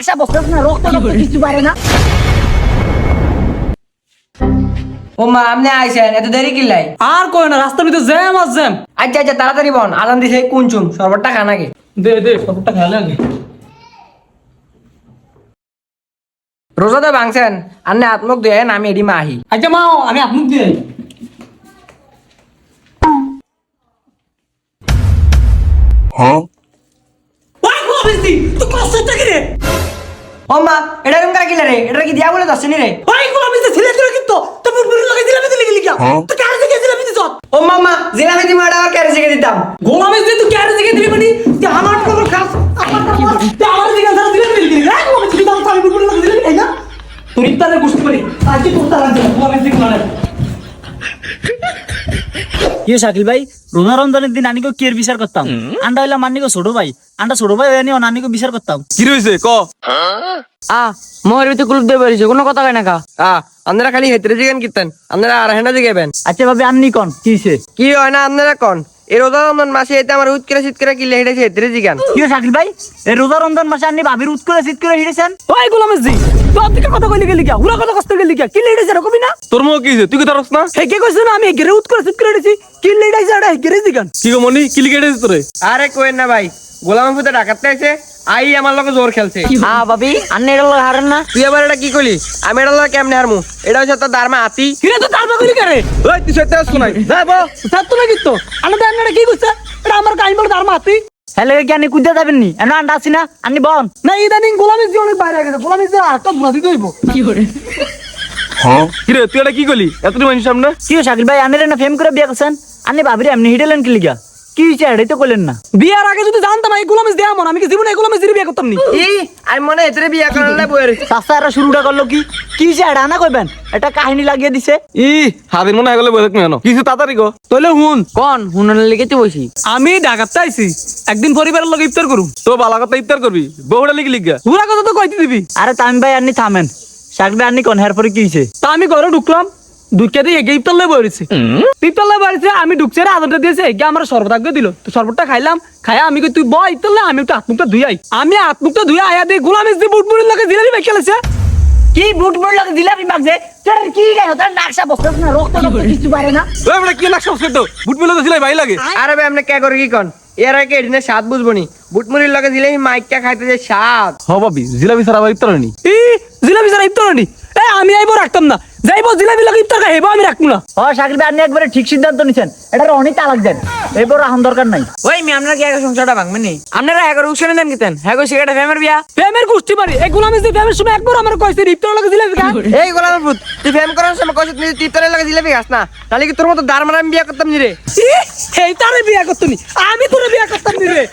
নাকশা বসতে না রক্ত কিছু পারে না। ও মা আপনি আইছেন এত দেরি কিলাই? আর কই না, রাস্তার ভিতরে জ্যাম আর জ্যাম। আচ্ছা আচ্ছা তাড়াতাড়ি বন, আজান দিছে কুনচুম সরবতটা খান আগে। দে দে সবটা খেয়াল লাগে। রোজাতে ভাঙছেন আন্নে আত্মক দেন, আমি এডি মা আহি। আচ্ছা মা আমি আপনি দিয়ে ওই গো বেশি তুই কষ্টটা কি রে? ও মা এটা কেমন করে কিলা রে? এটা কি দিয়া বলে দশনি রে? ওই গো বেশি ছেলে তুই কিন্তু তো বুড়বুড়ি লাগে দিলাম দিলি কি লিখা তো কার থেকে দিলাম দিছ? ও মামা জিলাপি দি মাড়া আর ক্যারে জিগে দিতাম। গোলামে যে তুই কার থেকে দিলি মানে তুই আমার কোনো খাস আমার তুই আমার দিকে ধরে দিলাম দিলি কি এই গো বেশি দাম পানি বুড়বুড়ি লাগে দিলি তাই না? তুই ইত্তালে গুষ্টি করি আজকে তোর তারা দে গোলামে দিকে মারে। কি শাকিল ভাই, রোজা রমজানের দিন আনিকে কি এর বিচার করতাম? আন্ডা হইলাম মান্নিকে ছোট ভাই, আন্ডা ছোট ভাই হয়নি নানিকে বিচার করতাম। কি রইছে ক? মোহর ভিতরে কুলুপ দিয়ে বেরিয়েছে, কোনো কথা কয় না কা। আপনারা খালি হেতরে জিগেন কিতেন, আপনারা আর হেনা জিগেবেন। আচ্ছা ভাবি আন্নি কন কিছে? কি হয় না আপনারা কোন এই রোজা রমজান মাসে এতে আমার উৎ করে শীত করে কিলে হেঁটেছে হেতরে জিগান। কি শাকিল ভাই, এই রোজা রমজান মাসে আন্নি ভাবির উৎ করে শীত করে হিড়েছেন? ওই গোলামে জি তোর দিকে কথা কইলি গেলি কি উড়া কথা কষ্ট গেলি কি লেডাইছে রকমই না? তোর মুখ কি হইছে? তুই কি ধরস না? হে কে কইছ না আমি গেরে উৎ করে শীত করে দিছি কি লেডাইছে এটা গেরে দিগান। কি গো মনি কি লিখে দিছিস তোরে? আরে কোয়েন না ভাই, গোলাম ফুতে ডাকাতে আইছে, আই আমার লগে জোর খেলছে। ভাবি আন্নি এটা লগে হারেন না? তুই আবার এটা কি কইলি? আমি এটা লগে কেমনে হারমু? এটা হচ্ছে তোর দারমা হাতি। কিরে তো তারবা কইলি করে ওই তুই সত্যি আসছ নাই? যা বো সাত তো লাগি তো আনা আন্নাটা কি কইছে এটা আমার কাইন বল তার মাতি হ্যালো কি আন্নি কুদা যাবেন নি? এনো আন্ডা আছি না আন্নি বন। না ইদানিং গোলামে জি অনেক বাইরে গেছে গোলামে জি আটটা বুড়া দিতে হইব কি করে। কি রে তুই এটা কি কইলি এতদিন মানুষ সামনে? কি শাকিল ভাই আন্নি না ফেম করে বিয়ে করছেন? আন্নি ভাবিরে এমনি হিডেলেন কি লিগা? কি হইছে এটাই তো কইলেন না। বিয়ার আগে যদি জানতাম এই গোলামে দেয়া মন আমি কি জীবনে এই গোলামে জি বিয়ে করতাম নি। আমি মনে হেতরে বিয়া করালে বইয়ের চাচা এরা শুরুটা করলো কি? কি হইছে এটা না কইবেন? এটা কাহিনী লাগিয়ে দিছে। হাদিন মনে হয়ে গেলে বই কেন কিছু তাড়াতাড়ি গো তাহলে হুন কোন হুননের লেগে তুই বসি। আমি ঢাকাতে আইছি একদিন পরিবারের লগে ইফতার করুম তো বালা কথা ইফতার করবি বউটা লিখি লিখা পুরা কথা তো কইতে দিবি। আরে তামিম ভাই আন্নি থামেন, শাকিল ভাই আন্নি কোন হের পরে কি হইছে? তা আমি ঘরে ঢুকলাম ঢুকে দিয়ে এগে ইফতার লয়ে বইছি ইফতার লয়ে বইছে আমি ঢুকছে রে আদরটা দিয়েছে এগে আমার শরবত আগে দিল তো শরবতটা খাইলাম খায়া আমি কই তুই বই ইফতার লয়ে আমি একটু হাত মুখটা ধুই আই আমি হাত মুখটা ধুই আয়া দিয়ে গোলামে যে বুটবুড়ির লগে জিলাপি বাইক খেলেছে কি বুট বুট লাগে দিলাপি মাগছে? তোর কি গায় তোর নাকশা বসতে না রক্ত কিছু পারে না। ওই বড় কি লাগছ তো বুট মিলে তো ছিলাই ভাই লাগে। আরে ভাই আপনি কে করে কি কোন? এর আগে এদিনে স্বাদ বুঝবো নি, বুটমুড়ির লগে দিলে মাইকটা খাইতে যে স্বাদ। হ ভাবি জিলাপি ছাড়া আবার ইফতার হয়নি। ই জিলাপি ছাড়া ইফতার হয়নি এ আমি আইবো রাখতাম না যাইবো জিলাপি লগে ইফতার খাইবো আমি রাখবো না। ও শাকিল ভাই আন্নি একবারে ঠিক সিদ্ধান্ত নিছেন, এটা অনেক তালাক দেন, এরপর রাহন দরকার নাই। ওই মি আপনারা কি আগে সংসারটা ভাঙবেন নি? আপনারা এগারো উৎসনে দেন কিতেন হ্যাঁ গো সিগারেট ফেমের বিয়া। ফেমের গোষ্ঠী মারি এই গোলামে যে ফেমের সময় একবার আমার কইছে ইফতার লগে জিলাপি খা এই গোলামের ভূত, তুই ফেম করার সময় কইছিস তুই তিতরের লগে জিলাপি খাস না, তাহলে কি তোর মতো দার মারা আমি বিয়া করতাম নি রে? এই তারে বিয়া করতনি আমি তোরে বিয়া করতাম নি রে।